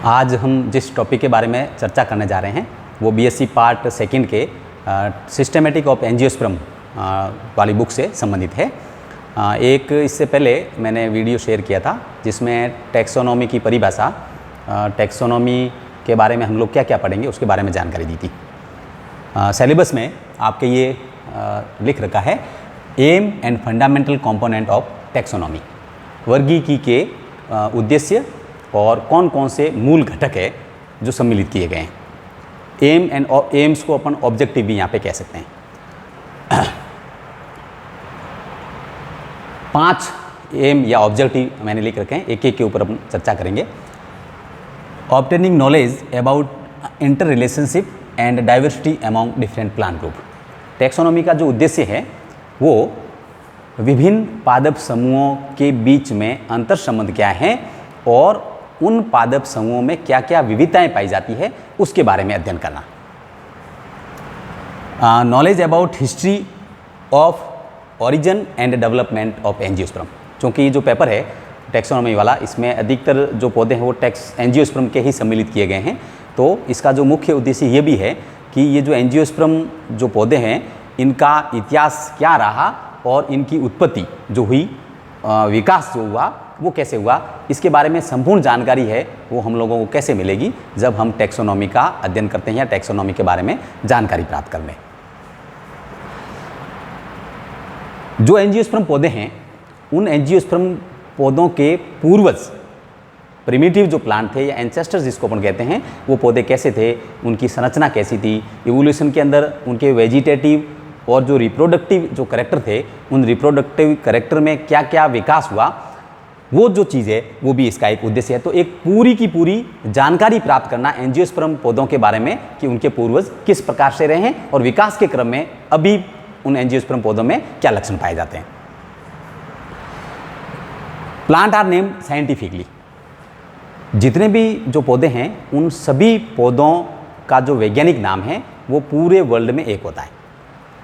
आज हम जिस टॉपिक के बारे में चर्चा करने जा रहे हैं वो बीएससी पार्ट सेकंड के सिस्टेमेटिक ऑफ एंजियोस्पर्म वाली बुक से संबंधित है। एक इससे पहले मैंने वीडियो शेयर किया था जिसमें टैक्सोनॉमी की परिभाषा, टैक्सोनॉमी के बारे में हम लोग क्या क्या पढ़ेंगे उसके बारे में जानकारी दी थी। सिलेबस में आपके ये लिख रखा है aim and fundamental component of taxonomy, वर्गीकी के उद्देश्य और कौन कौन से मूल घटक है जो सम्मिलित किए गए हैं। एम एंड एम्स को अपन ऑब्जेक्टिव भी यहाँ पे कह सकते हैं। 5 एम या ऑब्जेक्टिव मैंने लिख रखे हैं, एक एक के ऊपर अपन चर्चा करेंगे। Obtaining knowledge about inter relationship and diversity among different plant group. Taxonomy का जो उद्देश्य है वो विभिन्न पादप समूहों के बीच में अंतर संबंध क्या है और उन पादप समूहों में क्या क्या विविधताएं पाई जाती है उसके बारे में अध्ययन करना। Knowledge about history of origin and development of angiosperm. क्योंकि ये जो पेपर है टैक्सोनॉमी वाला, इसमें अधिकतर जो पौधे हैं वो एंजियोस्पर्म के ही सम्मिलित किए गए हैं। तो इसका जो मुख्य उद्देश्य ये भी है कि ये जो एंजियोस्पर्म जो पौधे हैं इनका इतिहास क्या रहा और इनकी उत्पत्ति जो हुई, विकास जो हुआ वो कैसे हुआ, इसके बारे में संपूर्ण जानकारी है वो हम लोगों को कैसे मिलेगी जब हम टैक्सोनॉमी का अध्ययन करते हैं या टैक्सोनॉमी के बारे में जानकारी प्राप्त कर लें। जो एंजियोस्पर्म पौधे हैं उन एंजियोस्पर्म पौधों के पूर्वज, प्रिमिटिव जो प्लांट थे या एंसेस्टर्स जिसको अपन कहते हैं, वो पौधे कैसे थे, उनकी संरचना कैसी थी, इवोल्यूशन के अंदर उनके वेजिटेटिव और जो रिप्रोडक्टिव जो कैरेक्टर थे उन रिप्रोडक्टिव कैरेक्टर में क्या क्या विकास हुआ, वो जो चीज़ है वो भी इसका एक उद्देश्य है। तो एक पूरी की पूरी जानकारी प्राप्त करना एंजियोस्पर्म पौधों के बारे में कि उनके पूर्वज किस प्रकार से रहे हैं और विकास के क्रम में अभी उन एंजियोस्पर्म पौधों में क्या लक्षण पाए जाते हैं। Plant are named scientifically. जितने भी जो पौधे हैं उन सभी पौधों का जो वैज्ञानिक नाम है वो पूरे वर्ल्ड में एक होता है,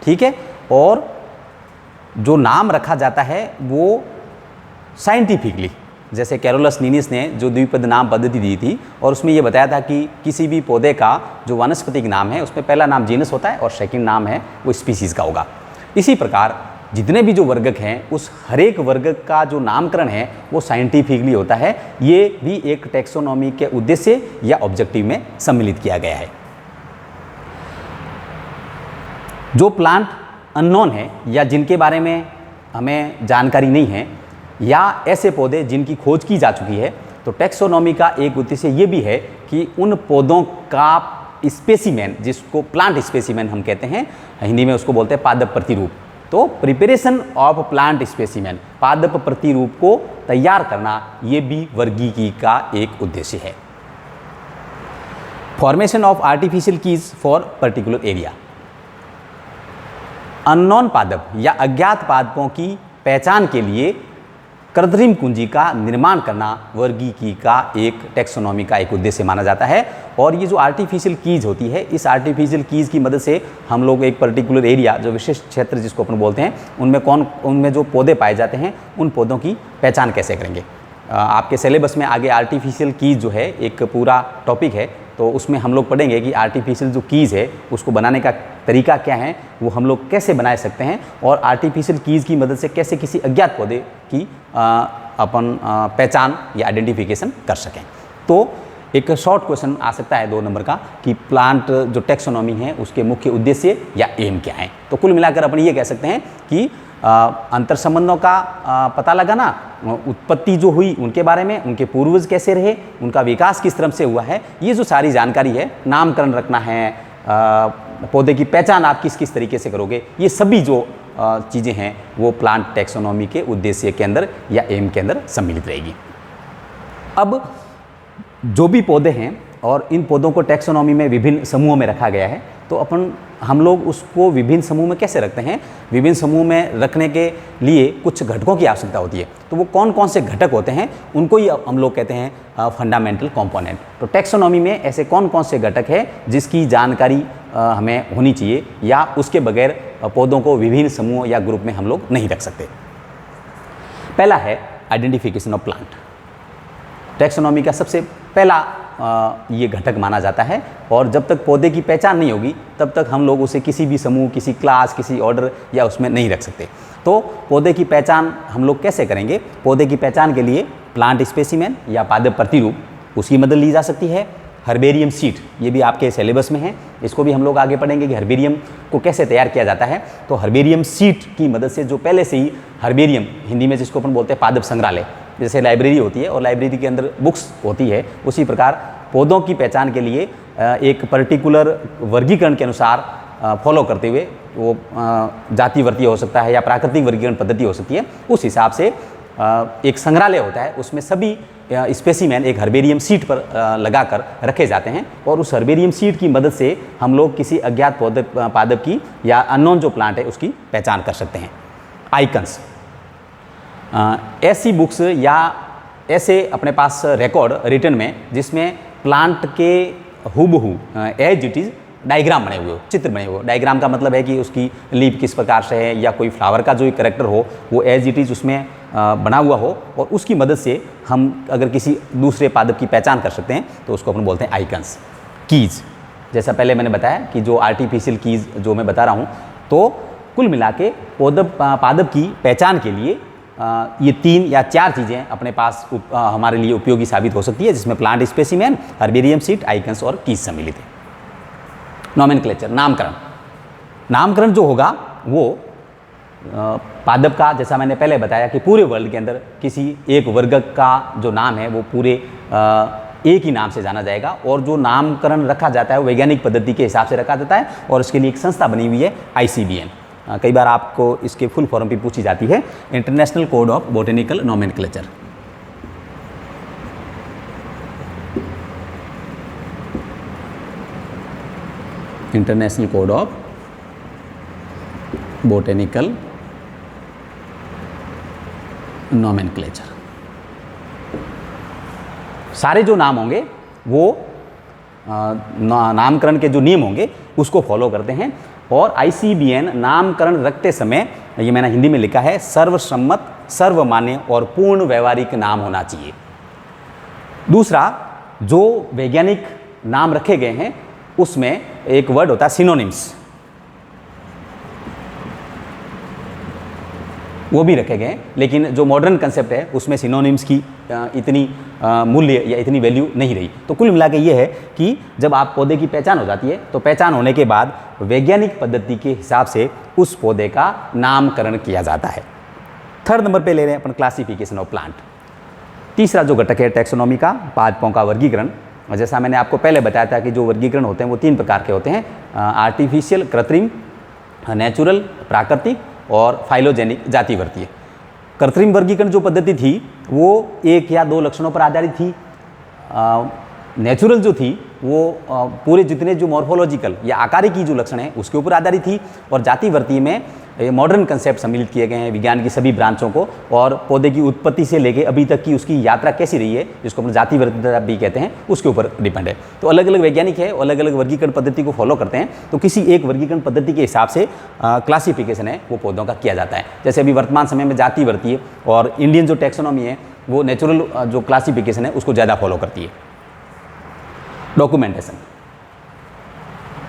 ठीक है। और जो नाम रखा जाता है वो साइंटिफिकली, जैसे कैरोलस लीनियस ने जो द्विपद नाम पद्धति दी थी और उसमें ये बताया था कि किसी भी पौधे का जो वानस्पतिक नाम है उसमें पहला नाम जीनस होता है और सेकंड नाम है वो स्पीसीज़ का होगा। इसी प्रकार जितने भी जो वर्गक हैं उस हर एक वर्गक का जो नामकरण है वो साइंटिफिकली होता है। ये भी एक टैक्सोनॉमी के उद्देश्य या ऑब्जेक्टिव में सम्मिलित किया गया है। जो प्लांट अननोन है या जिनके बारे में हमें जानकारी नहीं है या ऐसे पौधे जिनकी खोज की जा चुकी है, तो टैक्सोनॉमी का एक उद्देश्य ये भी है कि उन पौधों का स्पेसिमेन, जिसको प्लांट स्पेसिमेन हम कहते हैं, हिंदी में उसको बोलते हैं पादप प्रतिरूप। तो प्रिपरेशन ऑफ प्लांट स्पेसिमेन, पादप प्रतिरूप को तैयार करना, ये भी वर्गीकी का एक उद्देश्य है। Formation of artificial keys for particular area. Unknown पादप या अज्ञात पादपों की पहचान के लिए कृत्रिम कुंजी का निर्माण करना वर्गीकी का एक टैक्सोनॉमी का एक उद्देश्य माना जाता है। और ये जो आर्टिफिशियल कीज होती है, इस आर्टिफिशियल कीज की मदद से हम लोग एक पर्टिकुलर एरिया, जो विशेष क्षेत्र जिसको अपन बोलते हैं, उनमें जो पौधे पाए जाते हैं उन पौधों की पहचान कैसे करेंगे। आपके सिलेबस में आगे आर्टिफिशियल कीज जो है एक पूरा टॉपिक है, तो उसमें हम लोग पढ़ेंगे कि आर्टिफिशियल जो कीज है उसको बनाने का तरीका क्या है, वो हम लोग कैसे बना सकते हैं और आर्टिफिशियल कीज की मदद से कैसे किसी अज्ञात पौधे की अपन पहचान या आइडेंटिफिकेशन कर सकें। तो एक शॉर्ट क्वेश्चन आ सकता है 2 नंबर का कि प्लांट जो टैक्सोनॉमी है उसके मुख्य उद्देश्य या एम क्या है। तो कुल मिलाकर अपन ये कह सकते हैं कि अंतर संबंधों का पता लगाना, उत्पत्ति जो हुई उनके बारे में, उनके पूर्वज कैसे रहे, उनका विकास किस तरह से हुआ है, ये जो सारी जानकारी है, नामकरण रखना है, पौधे की पहचान आप किस किस तरीके से करोगे, ये सभी जो चीज़ें हैं वो प्लांट टैक्सोनॉमी के उद्देश्य के अंदर या एम के अंदर सम्मिलित रहेगी। अब जो भी पौधे हैं और इन पौधों को टैक्सोनॉमी में विभिन्न समूहों में रखा गया है, तो हम लोग उसको विभिन्न समूह में कैसे रखते हैं। विभिन्न समूह में रखने के लिए कुछ घटकों की आवश्यकता होती है। तो वो कौन कौन से घटक होते हैं उनको ही हम लोग कहते हैं फंडामेंटल कंपोनेंट। तो टैक्सोनॉमी में ऐसे कौन कौन से घटक है जिसकी जानकारी हमें होनी चाहिए या उसके बगैर पौधों को विभिन्न समूह या ग्रुप में हम लोग नहीं रख सकते। पहला है आइडेंटिफिकेशन ऑफ प्लांट। टैक्सोनॉमी का सबसे पहला ये घटक माना जाता है। और जब तक पौधे की पहचान नहीं होगी तब तक हम लोग उसे किसी भी समूह, किसी क्लास, किसी ऑर्डर या उसमें नहीं रख सकते। तो पौधे की पहचान हम लोग कैसे करेंगे? पौधे की पहचान के लिए प्लांट स्पेसिमेन या पादप प्रतिरूप, उसकी मदद ली जा सकती है। हर्बेरियम सीट, ये भी आपके सिलेबस में है, इसको भी हम लोग आगे पढ़ेंगे कि हर्बेरियम को कैसे तैयार किया जाता है। तो हर्बेरियम सीट की मदद से, जो पहले से ही हर्बेरियम, हिंदी में जिसको अपन बोलते हैं पादप संग्रहालय, जैसे लाइब्रेरी होती है और लाइब्रेरी के अंदर बुक्स होती है, उसी प्रकार पौधों की पहचान के लिए एक पर्टिकुलर वर्गीकरण के अनुसार फॉलो करते हुए, वो जाति वर्तीय हो सकता है या प्राकृतिक वर्गीकरण पद्धति हो सकती है, उस हिसाब से एक संग्रहालय होता है, उसमें सभी स्पेसिमेन एक हर्बेरियम सीट पर लगाकर रखे जाते हैं। और उस हर्बेरियम सीट की मदद से हम लोग किसी अज्ञात पौधे पादप की या अननोन जो प्लांट है उसकी पहचान कर सकते हैं। आइकन्स, ऐसी बुक्स या ऐसे अपने पास रिकॉर्ड रिटर्न में जिसमें प्लांट के हुबहू एज इट इज़ डायग्राम बने हुए हो, चित्र बने हुए हो। डायग्राम का मतलब है कि उसकी लीफ किस प्रकार से है या कोई फ्लावर का जो कैरेक्टर हो वो एज इट इज़ उसमें बना हुआ हो, और उसकी मदद से हम अगर किसी दूसरे पादप की पहचान कर सकते हैं तो उसको अपन बोलते हैं आइकन्स। कीज, जैसा पहले मैंने बताया कि जो आर्टिफिशियल कीज जो मैं बता रहा हूँ, तो कुल मिला के पादप की पहचान के लिए ये 3 या 4 चीज़ें अपने पास हमारे लिए उपयोगी साबित हो सकती है, जिसमें plant specimen, herbarium seat, icons और कीज सम्मिलित है। नॉमेनक्लेचर, नामकरण। नामकरण जो होगा वो पादप का, जैसा मैंने पहले बताया कि पूरे वर्ल्ड के अंदर किसी एक वर्ग का जो नाम है वो पूरे एक ही नाम से जाना जाएगा, और जो नामकरण रखा जाता है वो वैज्ञानिक पद्धति के हिसाब से रखा जाता है, और इसके लिए एक संस्था बनी हुई है ICBN। कई बार आपको इसके फुल फॉर्म भी पूछी जाती है, international code of botanical nomenclature. International code of botanical nomenclature. सारे जो नाम होंगे वो नामकरण के जो नियम होंगे उसको फॉलो करते हैं, और ICBN नामकरण रखते समय, ये मैंने हिंदी में लिखा है, सर्वसम्मत, सर्वमान्य और पूर्ण व्यवहारिक नाम होना चाहिए। दूसरा, जो वैज्ञानिक नाम रखे गए हैं उसमें एक वर्ड होता है सिनोनिम्स, वो भी रखे गए हैं, लेकिन जो मॉडर्न कंसेप्ट है उसमें सिनोनिम्स की इतनी मूल्य या इतनी वैल्यू नहीं रही। तो कुल मिला के ये है कि जब आप पौधे की पहचान हो जाती है तो पहचान होने के बाद वैज्ञानिक पद्धति के हिसाब से उस पौधे का नामकरण किया जाता है। थर्ड नंबर पे ले रहे हैं अपन क्लासिफिकेशन ऑफ प्लांट। तीसरा जो घटक है टैक्सोनॉमी का, पादपों का वर्गीकरण। और जैसा मैंने आपको पहले बताया था कि जो वर्गीकरण होते हैं वो 3 प्रकार के होते हैं, आर्टिफिशियल कृत्रिम, नेचुरल प्राकृतिक, और फाइलोजेनिक जातिवर्तीय। कृत्रिम वर्गीकरण जो पद्धति थी वो 1 या 2 लक्षणों पर आधारित थी। नेचुरल जो थी वो पूरे जितने जो मॉर्फोलॉजिकल या आकारिकी जो लक्षण हैं उसके ऊपर आधारित थी, और जातिवर्तीय में मॉडर्न कंसेप्ट सम्मिलित किए गए हैं विज्ञान की सभी ब्रांचों को, और पौधे की उत्पत्ति से लेके अभी तक की उसकी यात्रा कैसी रही है, जिसको हम जातिवर्तीयता भी कहते हैं, उसके ऊपर डिपेंड है। तो अलग अलग वैज्ञानिक है, अलग अलग वर्गीकरण पद्धति को फॉलो करते हैं, तो किसी एक वर्गीकरण पद्धति के हिसाब से क्लासिफिकेशन है वो पौधों का किया जाता है। जैसे अभी वर्तमान समय में जातिवर्तीय और इंडियन जो टैक्सोनॉमी है वो नेचुरल जो क्लासिफिकेशन है उसको ज़्यादा फॉलो करती है। डॉक्यूमेंटेशन,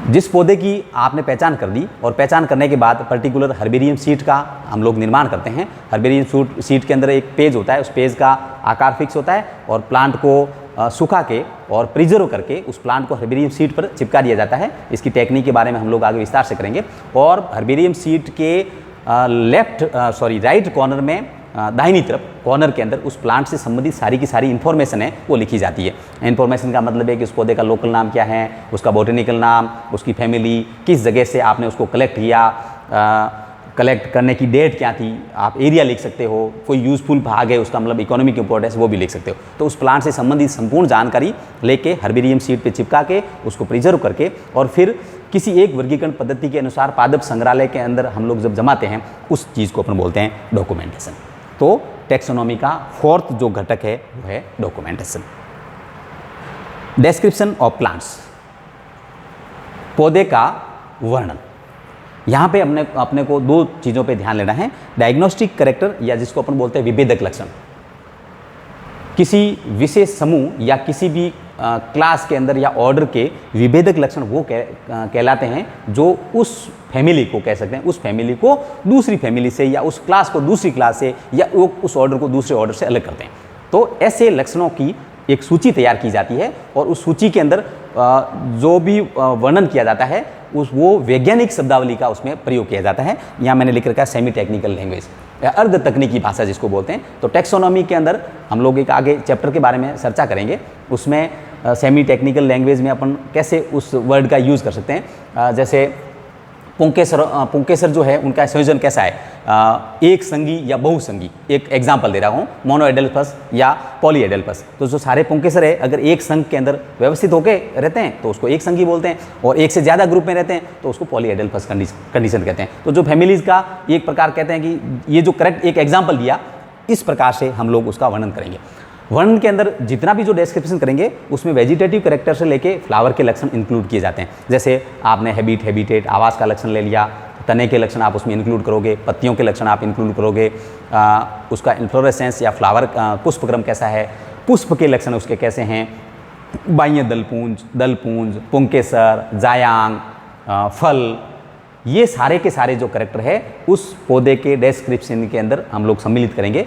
जिस पौधे की आपने पहचान कर दी और पहचान करने के बाद पर्टिकुलर हर्बेरियम सीट का हम लोग निर्माण करते हैं। हर्बेरियम सीट के अंदर एक पेज होता है, उस पेज का आकार फिक्स होता है, और प्लांट को सुखा के और प्रिजर्व करके उस प्लांट को हर्बेरियम सीट पर चिपका दिया जाता है। इसकी टेक्निक के बारे में हम लोग आगे विस्तार से करेंगे। और हर्बेरियम सीट के राइट कॉर्नर में, दाहिनी तरफ कॉर्नर के अंदर उस प्लांट से संबंधित सारी की सारी इन्फॉर्मेशन है वो लिखी जाती है। इन्फॉर्मेशन का मतलब है कि उस पौधे का लोकल नाम क्या है, उसका बोटेनिकल नाम, उसकी फैमिली, किस जगह से आपने उसको कलेक्ट किया, कलेक्ट करने की डेट क्या थी, आप एरिया लिख सकते हो, कोई यूजफुल भाग है उसका मतलब इकोनॉमिक इंपॉर्टेंस वो भी लिख सकते हो। तो उस प्लांट से संबंधित संपूर्ण जानकारी लेके हर्बेरियम सीट पे चिपका के उसको प्रिजर्व करके और फिर किसी एक वर्गीकरण पद्धति के अनुसार पादप संग्रहालय के अंदर हम लोग जब जमाते हैं उस चीज़ को अपन बोलते हैं डॉक्यूमेंटेशन। तो टैक्सोनॉमी का 4th जो घटक है वो है डॉक्यूमेंटेशन। डिस्क्रिप्शन ऑफ प्लांट्स, पौधे का वर्णन। यहाँ पे अपने को 2 चीज़ों पे ध्यान लेना है। डायग्नोस्टिक कैरेक्टर या जिसको अपन बोलते हैं विभेदक लक्षण, किसी विशेष समूह या किसी भी क्लास के अंदर या ऑर्डर के विभेदक लक्षण वो कहलाते हैं जो उस फैमिली को कह सकते हैं, उस फैमिली को दूसरी फैमिली से या उस क्लास को दूसरी क्लास से या उस ऑर्डर को दूसरे ऑर्डर से अलग करते हैं। तो ऐसे लक्षणों की एक सूची तैयार की जाती है और उस सूची के अंदर जो भी वर्णन किया जाता है वो वैज्ञानिक शब्दावली का उसमें प्रयोग किया जाता है। यहाँ मैंने लिख रखा है सेमी टेक्निकल लैंग्वेज या अर्ध तकनीकी भाषा जिसको बोलते हैं। तो टैक्सोनॉमी के अंदर हम लोग एक आगे चैप्टर के बारे में चर्चा करेंगे, उसमें सेमी टेक्निकल लैंग्वेज में अपन कैसे उस वर्ड का यूज़ कर सकते हैं। जैसे पुंकेसर जो है उनका संयोजन कैसा है, एक संगी या बहुसंगी। एक एग्जांपल दे रहा हूँ, मोनोएडेल्फस या पॉलीएडेल्फस। तो जो सारे पुंकेसर है अगर एक संघ के अंदर व्यवस्थित होकर रहते हैं तो उसको एक संगी बोलते हैं, और एक से ज़्यादा ग्रुप में रहते हैं तो उसको पॉलीएडेल्फस कंडीशन कहते हैं। तो जो फैमिलीज़ का एक प्रकार कहते हैं कि ये जो करेक्ट एक एग्जाम्पल दिया, इस प्रकार से हम लोग उसका वर्णन करेंगे। वर्णन के अंदर जितना भी जो डिस्क्रिप्शन करेंगे उसमें वेजिटेटिव कैरेक्टर से लेके फ्लावर के लक्षण इंक्लूड किए जाते हैं। जैसे आपने हैबिट, हैबिटेट, आवास का लक्षण ले लिया, तने के लक्षण आप उसमें इंक्लूड करोगे, पत्तियों के लक्षण आप इंक्लूड करोगे, उसका इन्फ्लोरेसेंस या फ्लावर पुष्पक्रम कैसा है, पुष्प के लक्षण उसके कैसे हैं, बाह्य दलपुंज, पुंकेसर, जायांग, फल, ये सारे के सारे जो कैरेक्टर है उस पौधे के डिस्क्रिप्शन के अंदर हम लोग सम्मिलित करेंगे।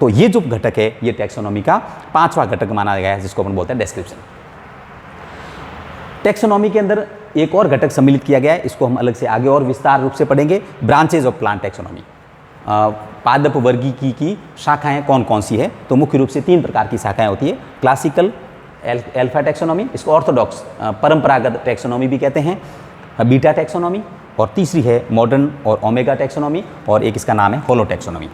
तो ये जो घटक है ये टैक्सोनॉमी का 5वां घटक माना गया है, जिसको अपन बोलते हैं डिस्क्रिप्शन। टैक्सोनॉमी के अंदर एक और घटक सम्मिलित किया गया है, इसको हम अलग से आगे और विस्तार रूप से पढ़ेंगे, ब्रांचेज ऑफ प्लांट टैक्सोनॉमी। पादप वर्गीकी की शाखाएं कौन कौन सी है, तो मुख्य रूप से 3 प्रकार की शाखाएं होती है। क्लासिकल एल्फा टैक्सोनॉमी, इसको ऑर्थोडॉक्स परंपरागत टैक्सोनॉमी भी कहते हैं, बीटा टैक्सोनॉमी, और तीसरी है मॉडर्न और ओमेगा टैक्सोनॉमी, और एक इसका नाम है होलो टैक्सोनॉमी।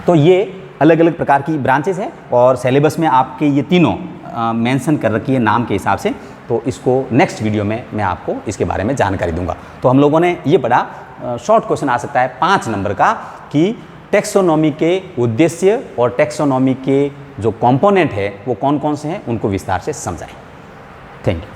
तो ये अलग अलग प्रकार की ब्रांचेस हैं और सिलेबस में आपके ये तीनों मेंशन कर रखी है नाम के हिसाब से। तो इसको नेक्स्ट वीडियो में मैं आपको इसके बारे में जानकारी दूंगा। तो हम लोगों ने ये पढ़ा, शॉर्ट क्वेश्चन आ सकता है 5 नंबर का, कि टैक्सोनॉमी के उद्देश्य और टैक्सोनॉमी के जो कंपोनेंट है वो कौन कौन से हैं, उनको विस्तार से समझाएं। Thank you.